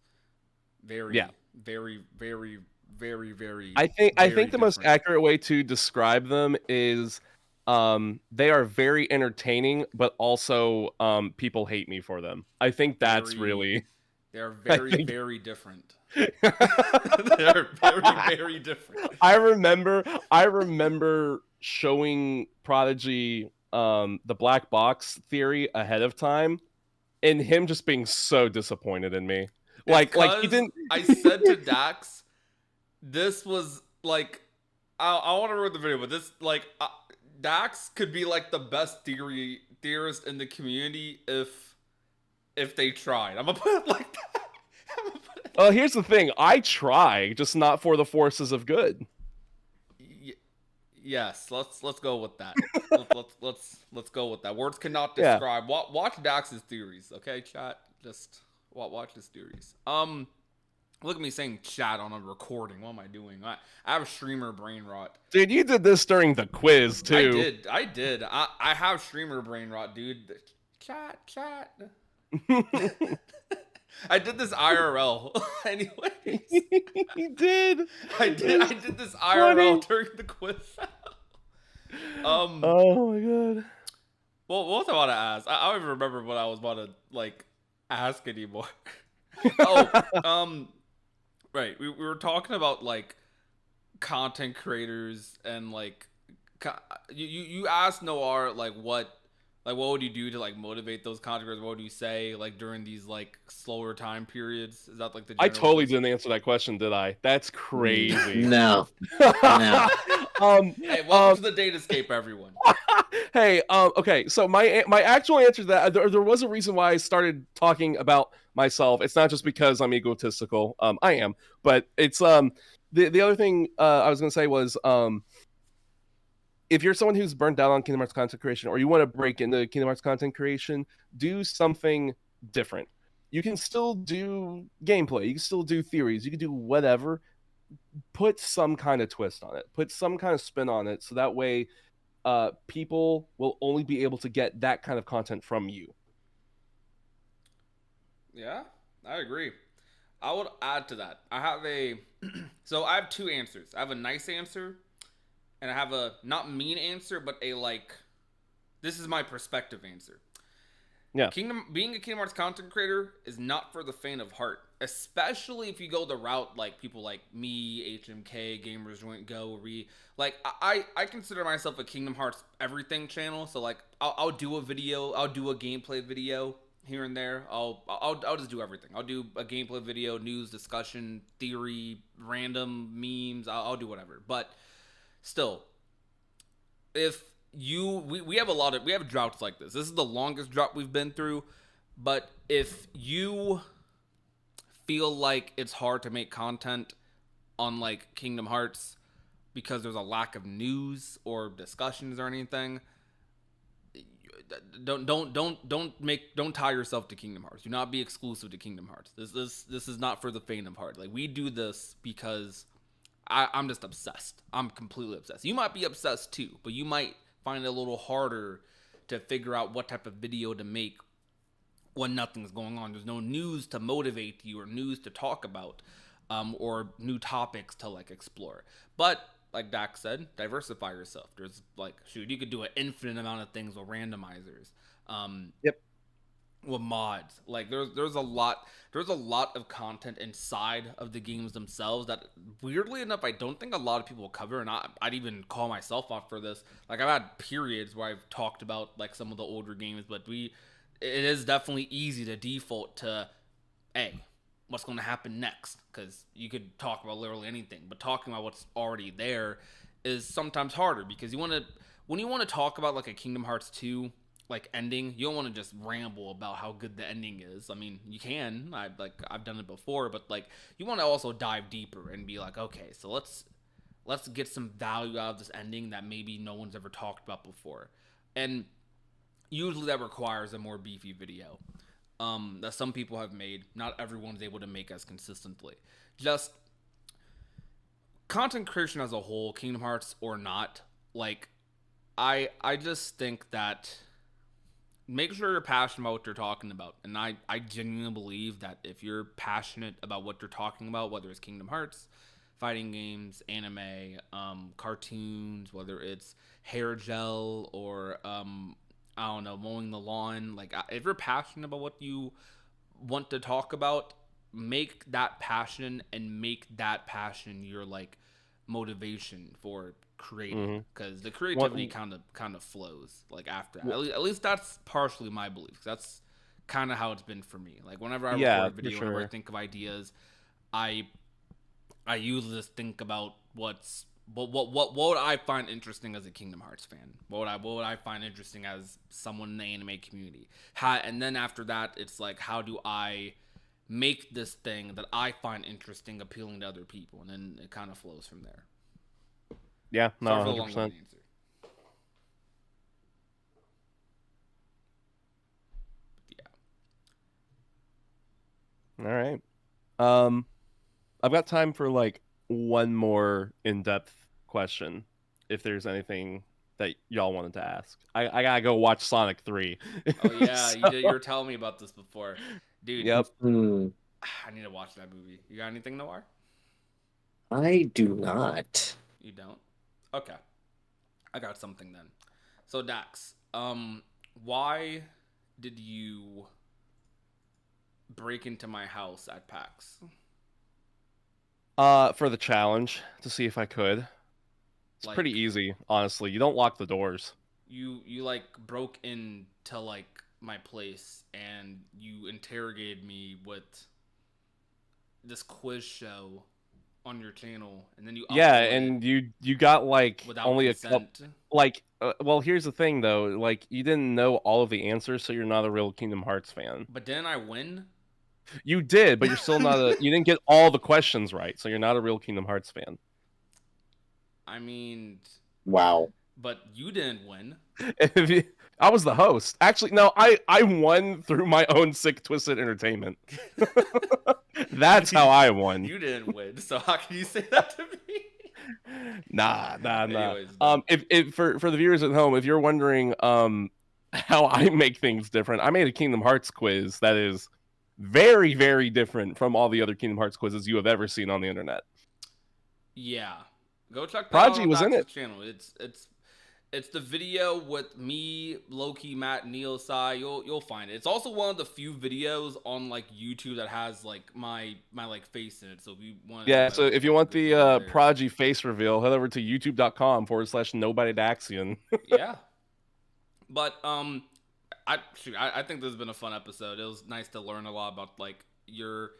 Very, Yeah. very, very, very, very. I think very the most different. accurate way to describe them is they are very entertaining, but also people hate me for them. I think that's really They are I very, think- very different. They are very, very different. I remember showing Prodigy the black box theory ahead of time, and him just being so disappointed in me. Like he didn't. I said to Dax, this was like, I want to read the video, but this like Dax could be like the best theorist in the community if they tried. I'm gonna put it like that. I'm gonna put it- Well, here's the thing. I try, just not for the forces of good. Yes, let's go with that. Let's go with that. Words cannot Yeah. describe. Watch Dax's theories, okay, chat. Just watch his theories. Look at me saying chat on a recording. What am I doing? I have streamer brain rot. Dude, you did this during the quiz too. I did. I have streamer brain rot, dude. Chat. I did this IRL. Anyways, He did. I did this IRL during the quiz. Oh my god. Well, what was I about to ask? I don't even remember what I was about to like ask anymore. Oh, right. We were talking about like content creators and like you asked Noir like what would you do to like motivate those content creators? What would you say like during these like slower time periods? Is that like the I general totally question? didn't answer that question, did I? That's crazy. No. Hey, welcome to the Datascape, everyone. Hey, okay, so my actual answer to that, there was a reason why I started talking about myself. It's not just because I'm egotistical. I am, but it's the other thing I was gonna say was if you're someone who's burned out on Kingdom Hearts content creation, or you want to break into Kingdom Hearts content creation, do something different. You can still do gameplay, you can still do theories, you can do whatever. Put some kind of twist on it, put some kind of spin on it, so that way people will only be able to get that kind of content from you. Yeah, I agree. I would add to that. I have so I have two answers. I have a nice answer, and I have a not mean answer, but a like, this is my perspective answer. Yeah. Being a Kingdom Hearts content creator is not for the faint of heart, especially if you go the route like people like me, HMK, Gamers Joint Go, where we like I consider myself a Kingdom Hearts everything channel. So like I'll do a video, I'll do a gameplay video here and there. I'll just do everything. I'll do a gameplay video, news, discussion, theory, random memes. I'll do whatever. But still, if we have we have droughts like this. This is the longest drought we've been through. But if you feel like it's hard to make content on like Kingdom Hearts because there's a lack of news or discussions or anything, don't tie yourself to Kingdom Hearts. Do not be exclusive to Kingdom Hearts. This is not for the faint of heart. Like, we do this because I'm just obsessed. I'm completely obsessed. You might be obsessed too, but you might find it a little harder to figure out what type of video to make when nothing's going on. There's no news to motivate you or news to talk about, or new topics to like explore. But like Dax said, diversify yourself. There's like, shoot, you could do an infinite amount of things with randomizers. Yep. With mods, like there's a lot of content inside of the games themselves that, weirdly enough, I don't think a lot of people cover, and I'd even call myself out for this. Like, I've had periods where I've talked about like some of the older games, but it is definitely easy to default to, hey, what's going to happen next, because you could talk about literally anything, but talking about what's already there is sometimes harder, because when you want to talk about like a Kingdom Hearts 2 like ending, you don't want to just ramble about how good the ending is. I mean, you can. I've done it before, but like, you want to also dive deeper and be like, okay, so let's get some value out of this ending that maybe no one's ever talked about before. And usually that requires a more beefy video that some people have made. Not everyone's able to make as consistently. Just content creation as a whole, Kingdom Hearts or not, like, I just think that make sure you're passionate about what you're talking about. And I genuinely believe that if you're passionate about what you're talking about, whether it's Kingdom Hearts, fighting games, anime, cartoons, whether it's hair gel or I don't know, mowing the lawn, like, if you're passionate about what you want to talk about, make that passion your like motivation for creating, because the creativity kind of flows like after that. At least that's partially my belief. That's kind of how it's been for me. Like, whenever I record a video, whenever I think of ideas, I usually just think about what would I find interesting as a Kingdom Hearts fan? What would I find interesting as someone in the anime community? And then after that, it's like, how do I make this thing that I find interesting appealing to other people? And then it kind of flows from there. Yeah, no, 100%. Yeah. All right. I've got time for like one more in-depth question, if there's anything that y'all wanted to ask. I gotta go watch Sonic 3. Oh yeah, you were telling me about this before, dude. Yep. I need to watch that movie. You got anything, Noir? I do not. You don't? Okay. I got something then. So Dax, why did you break into my house at PAX? For the challenge, to see if I could. It's Like, pretty easy, honestly. You don't lock the doors. You like broke into like my place and you interrogated me with this quiz show on your channel, and then you and you got like without only consent. a couple, like well, here's the thing though, like, you didn't know all of the answers, so you're not a real Kingdom Hearts fan. But didn't I win? You did, but you're still not you didn't get all the questions right, so you're not a real Kingdom Hearts fan. I mean, Wow. but you didn't win. I was the host. Actually, no, I won through my own sick, twisted entertainment. That's how I won. You didn't win, so how can you say that to me? Nah. Anyways, if for the viewers at home, if you're wondering how I make things different, I made a Kingdom Hearts quiz that is very, very different from all the other Kingdom Hearts quizzes you have ever seen on the internet. Yeah, go check that Prodigy out on was in Dax's it. channel. It's the video with me, Loki, Matt, Neil, Sai. You'll find it. It's also one of the few videos on like YouTube that has like my like face in it. So if you want, So if you want the Prodigy face reveal, head over to youtube.com/NobodyDaxian. Yeah, but I think this has been a fun episode. It was nice to learn a lot about like your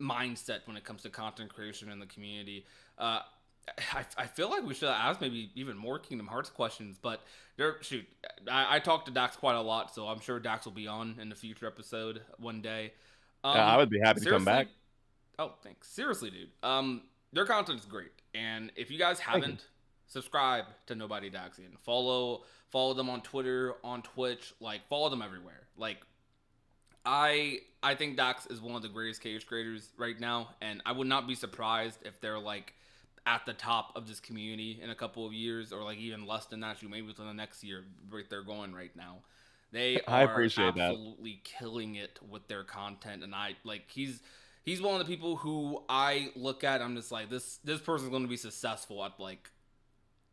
mindset when it comes to content creation in the community. I feel like we should have asked maybe even more Kingdom Hearts questions, but I talked to Dax quite a lot, so I'm sure Dax will be on in a future episode one day. I would be happy to come back. Oh, thanks. Seriously, dude. Their content is great, and if you guys haven't, subscribe to NobodyDaxian. Follow them on Twitter, on Twitch, like, follow them everywhere. Like, I think Dax is one of the greatest cage creators right now, and I would not be surprised if they're like at the top of this community in a couple of years, or like even less than that, maybe within the next year, right they're going right now. They I are appreciate absolutely killing it with their content, and I like he's one of the people who I look at, I'm just like, this person's going to be successful at like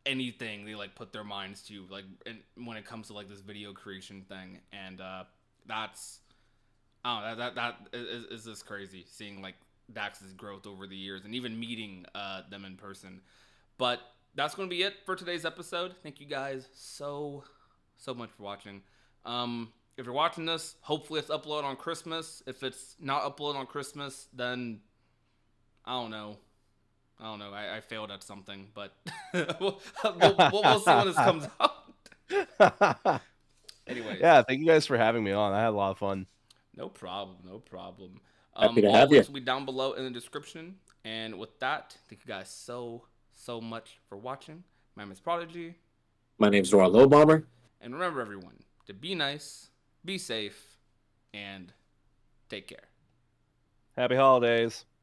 anything they like put their minds to, like when it comes to like this video creation thing. And that's that is just crazy seeing like Dax's growth over the years and even meeting them in person. But that's going to be it for today's episode. Thank you guys so much for watching. If you're watching this, hopefully it's uploaded on Christmas. If it's not uploaded on Christmas, then I don't know. I failed at something, but we'll see when this comes out. Anyways. Yeah, thank you guys for having me on. I had a lot of fun. No problem. Happy to All have you. links will be down below in the description. And with that, thank you guys so much for watching. My name is Prodigy. My name's Dora Low Bomber. And remember, everyone, to be nice, be safe, and take care. Happy holidays.